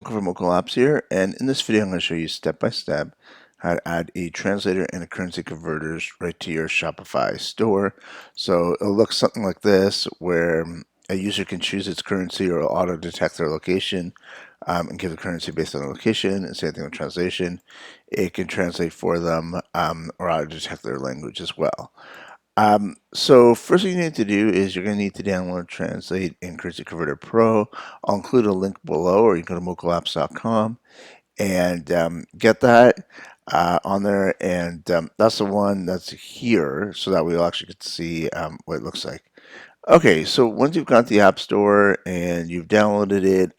Michael from Local Apps here, and in this video I'm going to show you step by step how to add a translator and a currency converters right to your Shopify store. So it'll look something like this, where a user can choose its currency or auto detect their location and give the currency based on the location, and same thing with translation. It can translate for them or auto detect their language as well. So first thing you need to do is you're going to need to download Translate and Currency Converter Pro. I'll include a link below, or you can go to mocalapps.com and get that on there. And that's the one that's here, so that we all actually get to see what it looks like. Okay, so once you've got the App Store and you've downloaded it,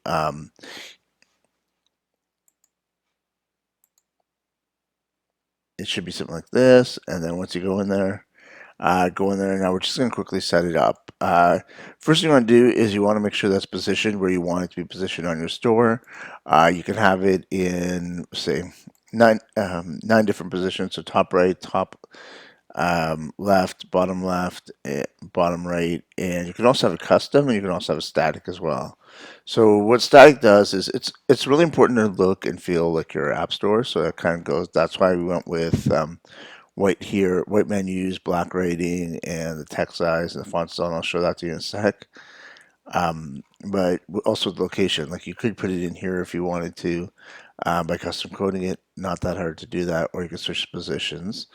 it should be something like this. And then once you go in there, now we're just going to quickly set it up. First thing you want to do is you want to make sure that's positioned where you want it to be positioned on your store. You can have it in, say, nine different positions. So top right, top left, bottom right, and you can also have a custom, and you can also have a static as well. So what static does is it's really important to look and feel like your app store. So it kind of goes. That's why we went with white here, white menus, black rating, and the text size and the font style. And I'll show that to you in a sec. But also the location, like you could put it in here if you wanted to by custom coding it. Not that hard to do that, or you can switch positions,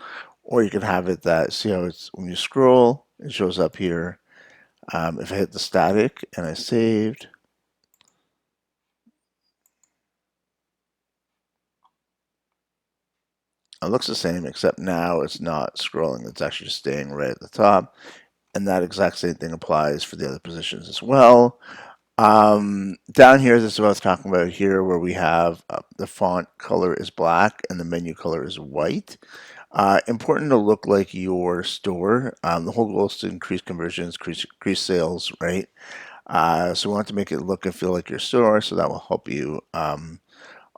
or you can have it that, see how it's when you scroll, it shows up here. If I hit the static and I saved, it looks the same, except now it's not scrolling. It's actually just staying right at the top. And that exact same thing applies for the other positions as well. Down here, this is what I was talking about here, where we have the font color is black and the menu color is white. Important to look like your store. The whole goal is to increase conversions, increase sales, right? So we want to make it look and feel like your store, so that will help you on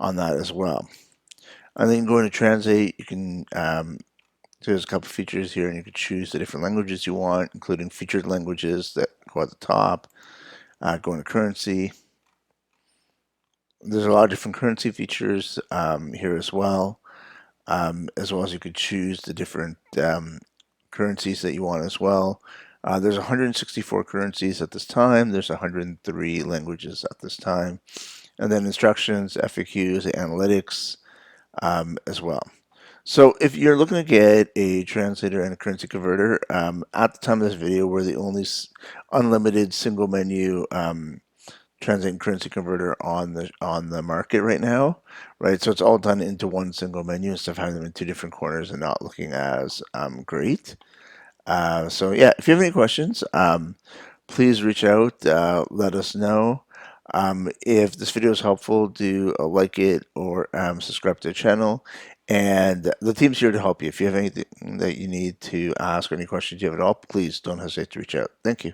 that as well. And then going to Translate, you can there's a couple features here, and you can choose the different languages you want, including featured languages that go at the top. Going to currency, there's a lot of different currency features here as well as you could choose the different currencies that you want as well. There's 164 currencies at this time. There's 103 languages at this time. And then instructions, FAQs, analytics as well. So if you're looking to get a translator and a currency converter, at the time of this video, we're the only unlimited single menu translating currency converter on the market right now, right? So it's all done into one single menu instead of having them in two different corners and not looking as great. So yeah, if you have any questions, please reach out, let us know. If this video is helpful, do like it or subscribe to the channel. And the team's here to help you. If you have anything that you need to ask or any questions you have at all, please don't hesitate to reach out. Thank you.